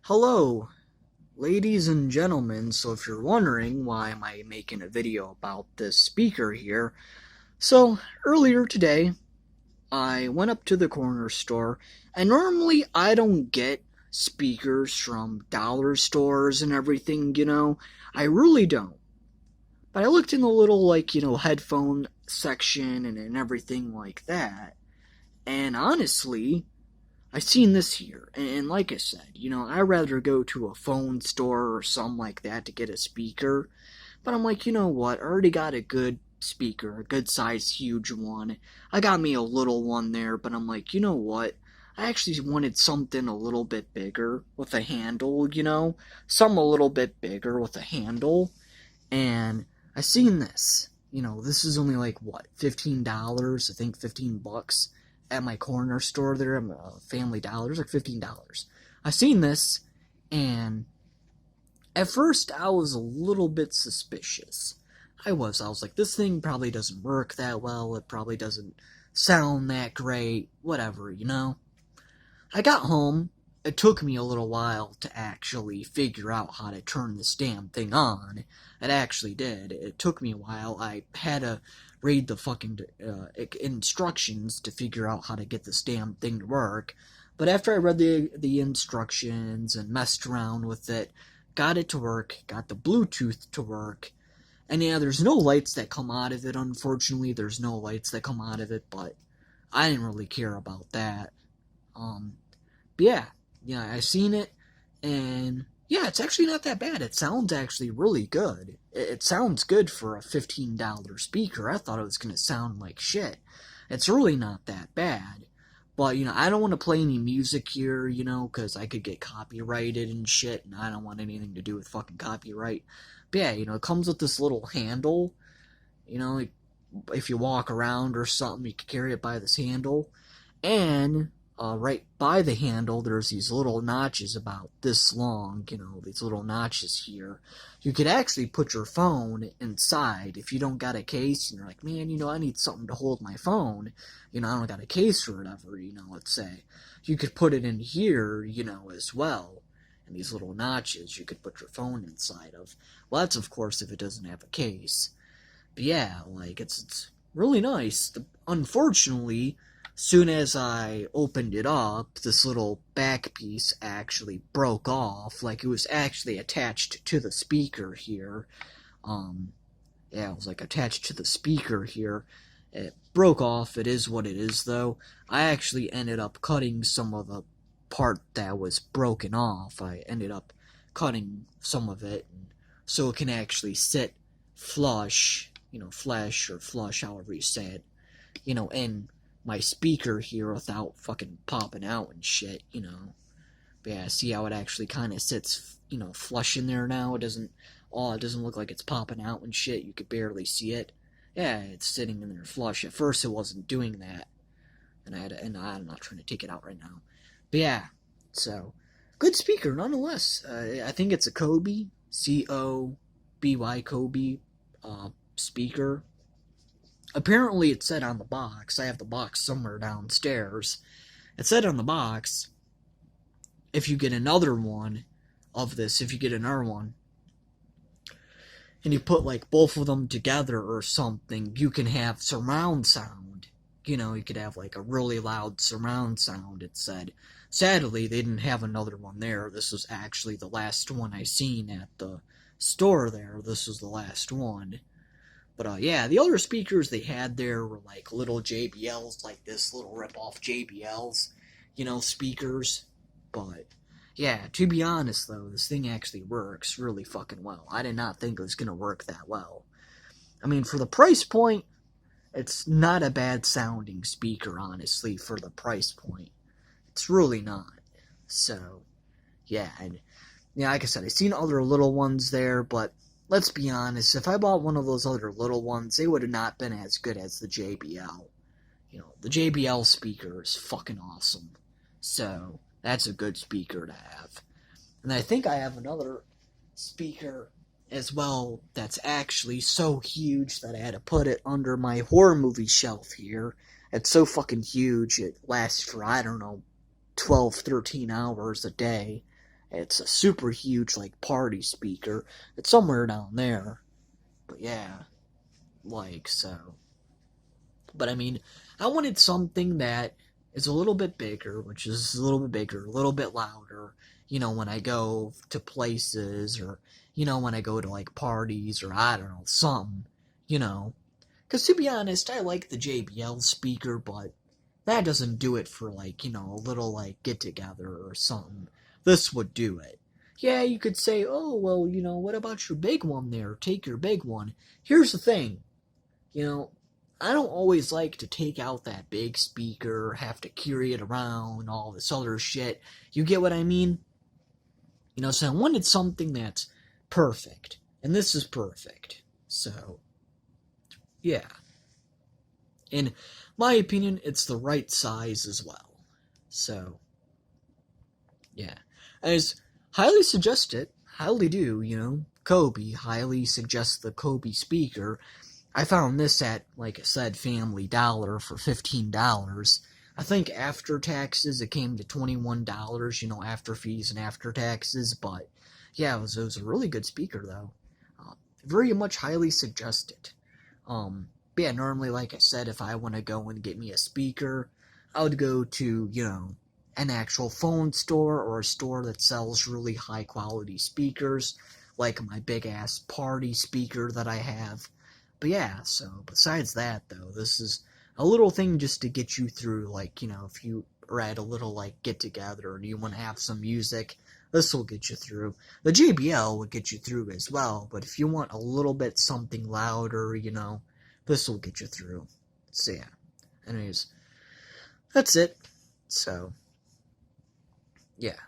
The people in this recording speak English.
Hello, ladies and gentlemen. So if you're wondering why am I making a video about this speaker here, so earlier today I went up to the corner store, and normally I don't get speakers from dollar stores and everything. I really don't. But I looked in the little headphone section and everything like that, and honestly, I seen this here, and like I said, I'd rather go to a phone store or something like that to get a speaker. But I'm like, you know what? I already got a good speaker, a good size, huge one. I got me a little one there, but I'm like, you know what? I actually wanted something a little bit bigger with a handle. Something a little bit bigger with a handle. And I seen this. This is only like what, $15? I think $15 at my corner store there, Family Dollar. It's like $15. I seen this, and at first I was a little bit suspicious. I was like, this thing probably doesn't work that well. It probably doesn't sound that great. Whatever. I got home. It took me a little while to actually figure out how to turn this damn thing on. It actually did. It took me a while. I had to read the fucking instructions to figure out how to get this damn thing to work. But after I read the instructions and messed around with it, got it to work, got the Bluetooth to work, and yeah, there's no lights that come out of it, unfortunately. There's no lights that come out of it, but I didn't really care about that. But yeah, I seen it, and yeah, it's actually not that bad. It sounds actually really good. It sounds good for a $15 speaker. I thought it was gonna sound like shit. It's really not that bad. But, I don't want to play any music here, because I could get copyrighted and shit, and I don't want anything to do with fucking copyright. But yeah, it comes with this little handle. If you walk around or something, you can carry it by this handle. And right by the handle, there's these little notches about this long, these little notches here. You could actually put your phone inside if you don't got a case and you're like, man, I need something to hold my phone. I don't got a case or whatever, let's say. You could put it in here, as well. And these little notches you could put your phone inside of. Well, that's of course if it doesn't have a case. But yeah, it's really nice. Unfortunately, soon as I opened it up, this little back piece actually broke off. It was actually attached to the speaker here. Yeah, it was attached to the speaker here. It broke off. It is what it is, though. I actually ended up cutting some of the part that was broken off. I ended up cutting some of it, so it can actually sit flush, flesh or flush, however you say it, in my speaker here without fucking popping out and shit. But yeah, see how it actually kind of sits, flush in there now? It doesn't look like it's popping out and shit. You could barely see it. Yeah, it's sitting in there flush. At first it wasn't doing that, and I'm not trying to take it out right now. But yeah, so, good speaker nonetheless. I think it's a Coby, C-O-B-Y, Coby, speaker. Apparently it said on the box, I have the box somewhere downstairs, it said on the box, if you get another one of this, if you get another one, and you put both of them together or something, you can have surround sound. You could have a really loud surround sound, it said. Sadly, they didn't have another one there. This was actually the last one I seen at the store there. This was the last one. But yeah, the other speakers they had there were little JBLs, this little rip-off JBLs, speakers. But yeah, to be honest though, this thing actually works really fucking well. I did not think it was gonna work that well. I mean, for the price point, it's not a bad sounding speaker, honestly, for the price point. It's really not. So, yeah, and yeah, like I said, I've seen other little ones there, but let's be honest, if I bought one of those other little ones, they would have not been as good as the JBL. The JBL speaker is fucking awesome. So, that's a good speaker to have. And I think I have another speaker as well that's actually so huge that I had to put it under my horror movie shelf here. It's so fucking huge, it lasts for, I don't know, 12, 13 hours a day. It's a super huge, like, party speaker. It's somewhere down there. But yeah, like, so. But I mean, I wanted something that is a little bit bigger, which is a little bit bigger, a little bit louder, when I go to places or, when I go to like parties or I don't know, something, you know. Because to be honest, I like the JBL speaker, but that doesn't do it for like, a little like get together or something. This would do it. Yeah, you could say, oh, well, what about your big one there? Take your big one. Here's the thing. I don't always like to take out that big speaker, have to carry it around, all this other shit. You get what I mean? So I wanted something that's perfect. And this is perfect. So, yeah. In my opinion, it's the right size as well. So, yeah. I just highly suggest it. Highly do, Coby highly suggests the Coby speaker. I found this at, like I said, Family Dollar for $15. I think after taxes it came to $21, after fees and after taxes, but yeah, it was a really good speaker though. Very much highly suggested. But yeah, normally, like I said, if I want to go and get me a speaker, I would go to, an actual phone store or a store that sells really high quality speakers, like my big ass party speaker that I have. But yeah, so besides that, though, this is a little thing just to get you through, like, if you are at a little, like, get-together and you want to have some music, this will get you through. The JBL will get you through as well, but if you want a little bit something louder, this will get you through. So yeah, anyways, that's it. So, yeah.